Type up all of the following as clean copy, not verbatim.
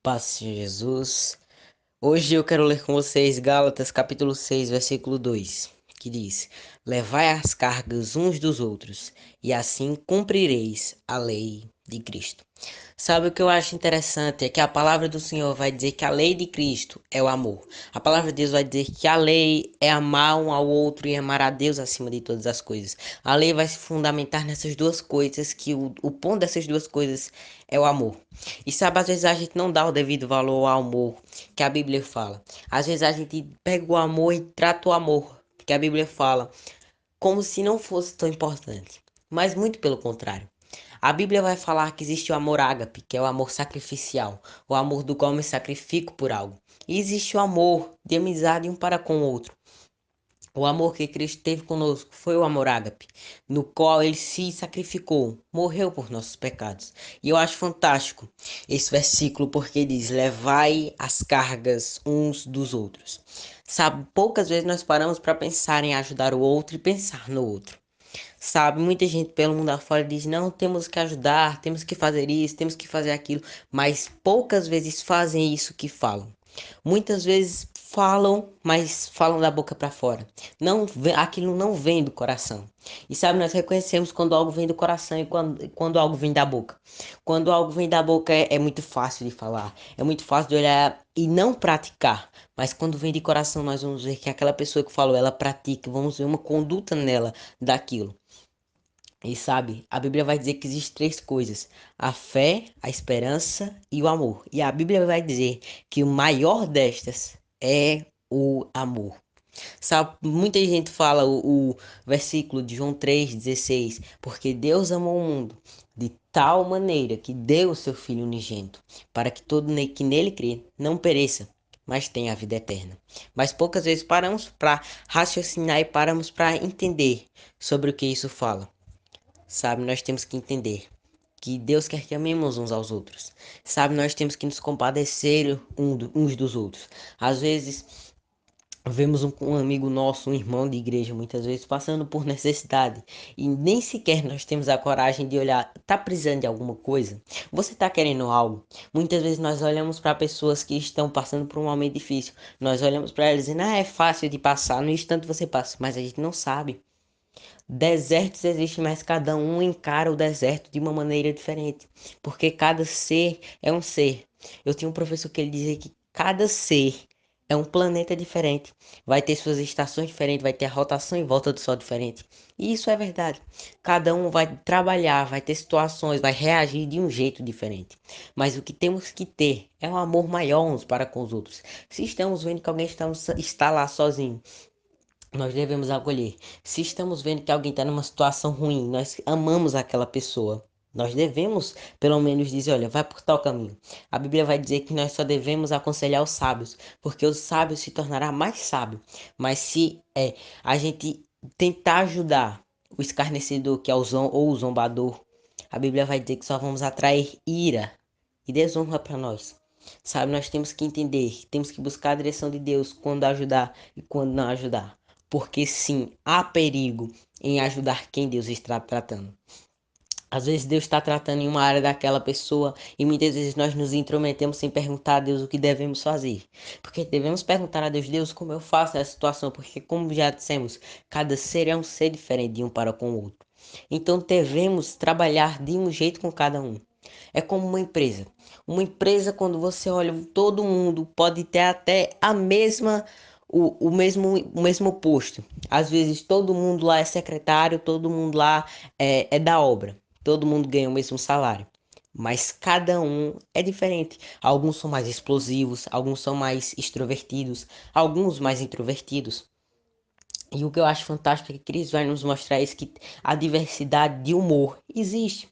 Paz, Senhor Jesus. Hoje eu quero ler com vocês Gálatas capítulo 6, versículo 2, que diz: Levai as cargas uns dos outros, e assim cumprireis a lei de Cristo. Sabe o que eu acho interessante? É que a palavra do Senhor vai dizer que a lei de Cristo é o amor. A palavra de Deus vai dizer que a lei é amar um ao outro e amar a Deus acima de todas as coisas. A lei vai se fundamentar nessas duas coisas, que o ponto dessas duas coisas é o amor. E sabe, às vezes a gente não dá o devido valor ao amor que a Bíblia fala. Às vezes a gente pega o amor e trata o amor que a Bíblia fala como se não fosse tão importante. Mas muito pelo contrário. A Bíblia vai falar que existe o amor ágape, que é o amor sacrificial, o amor do qual eu me sacrifico por algo. E existe o amor de amizade um para com o outro. O amor que Cristo teve conosco foi o amor ágape, no qual ele se sacrificou, morreu por nossos pecados. E eu acho fantástico esse versículo porque diz: Levai as cargas uns dos outros. Sabe, poucas vezes nós paramos para pensar em ajudar o outro e pensar no outro. Sabe, muita gente pelo mundo afora diz: Não, temos que ajudar, temos que fazer isso, temos que fazer aquilo, mas poucas vezes fazem isso que falam. Muitas vezes falam, mas falam da boca para fora. Não, aquilo não vem do coração. E sabe, nós reconhecemos quando algo vem do coração e quando algo vem da boca. Quando algo vem da boca é muito fácil de falar, é muito fácil de olhar e não praticar. Mas quando vem de coração, nós vamos ver que aquela pessoa que falou, ela pratica, vamos ver uma conduta nela daquilo. E sabe, a Bíblia vai dizer que existem três coisas: a fé, a esperança e o amor. E a Bíblia vai dizer que o maior destas é o amor. Sabe, muita gente fala o versículo de João 3,16, porque Deus amou o mundo de tal maneira que deu o seu Filho unigênito, para que todo que nele crê não pereça, mas tenha a vida eterna. Mas poucas vezes paramos para raciocinar e paramos para entender sobre o que isso fala. Sabe, nós temos que entender que Deus quer que amemos uns aos outros. Sabe, nós temos que nos compadecer uns dos outros. Às vezes, vemos um amigo nosso, um irmão de igreja, muitas vezes passando por necessidade e nem sequer nós temos a coragem de olhar, tá precisando de alguma coisa? Você tá querendo algo? Muitas vezes nós olhamos para pessoas que estão passando por um momento difícil. Nós olhamos para elas dizendo: "Ah, é fácil de passar, no instante você passa", mas a gente não sabe. Desertos existem, mas cada um encara o deserto de uma maneira diferente, porque cada ser é um ser. Eu tinha um professor que ele dizia que cada ser é um planeta diferente, vai ter suas estações diferentes, vai ter a rotação em volta do Sol diferente. E isso é verdade. Cada um vai trabalhar, vai ter situações, vai reagir de um jeito diferente. Mas o que temos que ter é um amor maior uns para com os outros. Se estamos vendo que alguém está lá sozinho, nós devemos acolher. Se estamos vendo que alguém está numa situação ruim, nós amamos aquela pessoa. Nós devemos, pelo menos, dizer: olha, vai por tal caminho. A Bíblia vai dizer que nós só devemos aconselhar os sábios, porque o sábio se tornará mais sábio. Mas se a gente tentar ajudar o escarnecedor, que é ou o zombador, a Bíblia vai dizer que só vamos atrair ira e desonra para nós. Sabe, nós temos que entender, temos que buscar a direção de Deus quando ajudar e quando não ajudar. Porque sim, há perigo em ajudar quem Deus está tratando. Às vezes Deus está tratando em uma área daquela pessoa e muitas vezes nós nos intrometemos sem perguntar a Deus o que devemos fazer. Porque devemos perguntar a Deus: Deus, como eu faço essa situação? Porque, como já dissemos, cada ser é um ser diferente de um para com o outro. Então devemos trabalhar de um jeito com cada um. É como uma empresa. Uma empresa, quando você olha, todo mundo pode ter até a mesma, o mesmo posto. Às vezes todo mundo lá é secretário, todo mundo lá é da obra. Todo mundo ganha o mesmo salário. Mas cada um é diferente. Alguns são mais explosivos, alguns são mais extrovertidos, alguns mais introvertidos. E o que eu acho fantástico é que Cristo vai nos mostrar isso, que a diversidade de humor existe.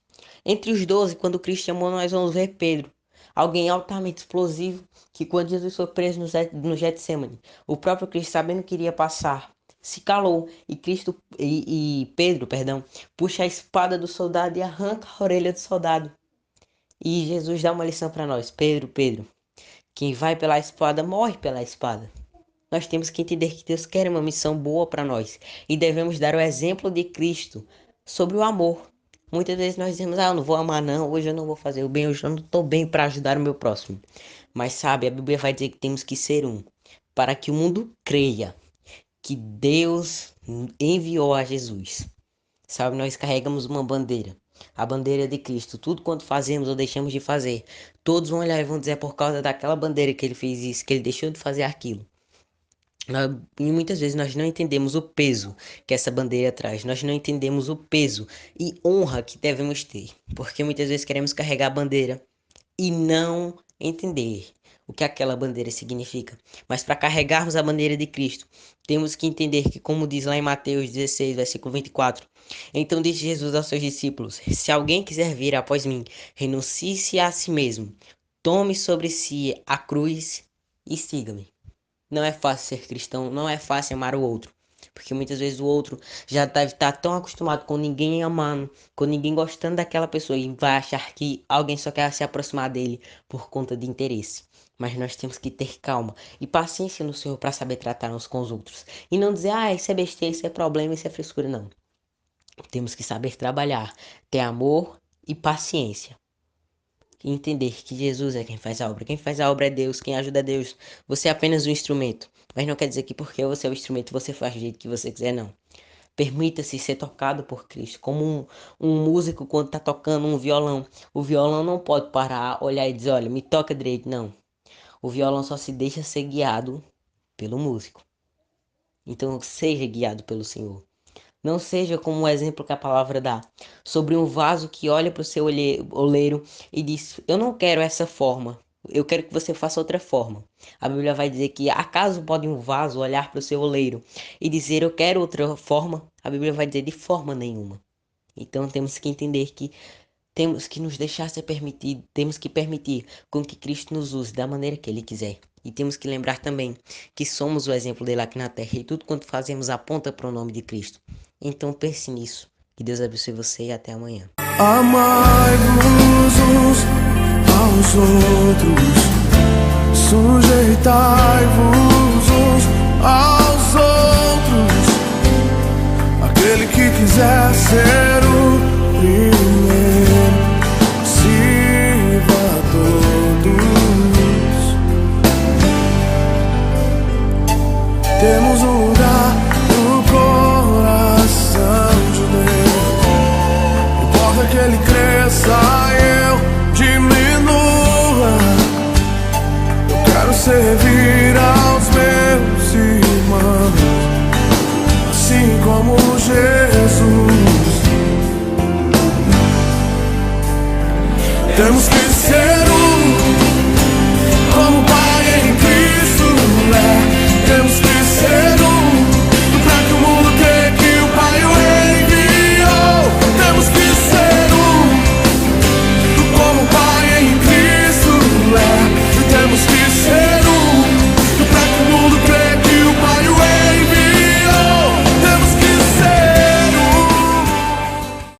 Entre os 12, quando Cristo chamou, nós vamos ver Pedro, alguém altamente explosivo, que quando Jesus foi preso no Getsemane, o próprio Cristo, sabendo que iria passar, se calou e Pedro, perdão, puxa a espada do soldado e arranca a orelha do soldado. E Jesus dá uma lição para nós: Pedro, Pedro, quem vai pela espada morre pela espada. Nós temos que entender que Deus quer uma missão boa para nós e devemos dar o exemplo de Cristo sobre o amor. Muitas vezes nós dizemos, eu não vou amar não, hoje eu não vou fazer o bem, hoje eu não estou bem para ajudar o meu próximo. Mas sabe, a Bíblia vai dizer que temos que ser um, para que o mundo creia que Deus enviou a Jesus. Sabe, nós carregamos uma bandeira, a bandeira de Cristo. Tudo quanto fazemos ou deixamos de fazer, todos vão olhar e vão dizer é por causa daquela bandeira que ele fez isso, que ele deixou de fazer aquilo. E muitas vezes nós não entendemos o peso que essa bandeira traz, nós não entendemos o peso e honra que devemos ter, porque muitas vezes queremos carregar a bandeira e não entender o que aquela bandeira significa. Mas para carregarmos a bandeira de Cristo, temos que entender que, como diz lá em Mateus 16, versículo 24, então disse Jesus aos seus discípulos: Se alguém quiser vir após mim, renuncie-se a si mesmo, tome sobre si a cruz e siga-me. Não é fácil ser cristão, não é fácil amar o outro. Porque muitas vezes o outro já deve estar tão acostumado com ninguém amando, com ninguém gostando daquela pessoa e vai achar que alguém só quer se aproximar dele por conta de interesse. Mas nós temos que ter calma e paciência no Senhor para saber tratar uns com os outros. E não dizer, isso é besteira, isso é problema, isso é frescura, não. Temos que saber trabalhar, ter amor e paciência. E entender que Jesus é quem faz a obra. Quem faz a obra é Deus, quem ajuda é Deus. Você é apenas um instrumento. Mas não quer dizer que porque você é o instrumento você faz do jeito que você quiser, não. Permita-se ser tocado por Cristo. Como um músico quando está tocando um violão. O violão não pode parar, olhar e dizer, olha, me toca direito. Não. O violão só se deixa ser guiado pelo músico. Então seja guiado pelo Senhor. Não seja como o exemplo que a palavra dá, sobre um vaso que olha para o seu oleiro e diz: Eu não quero essa forma, eu quero que você faça outra forma. A Bíblia vai dizer que acaso pode um vaso olhar para o seu oleiro e dizer: Eu quero outra forma? A Bíblia vai dizer: De forma nenhuma. Então temos que entender que temos que nos deixar ser permitido, temos que permitir com que Cristo nos use da maneira que Ele quiser. E temos que lembrar também que somos o exemplo dele aqui na terra e tudo quanto fazemos aponta para o nome de Cristo. Então pense nisso. Que Deus abençoe você e até amanhã. Amai-vos uns aos outros, sujeitai-vos uns aos outros. Aquele que quiser ser o primeiro, sirva a todos. Temos um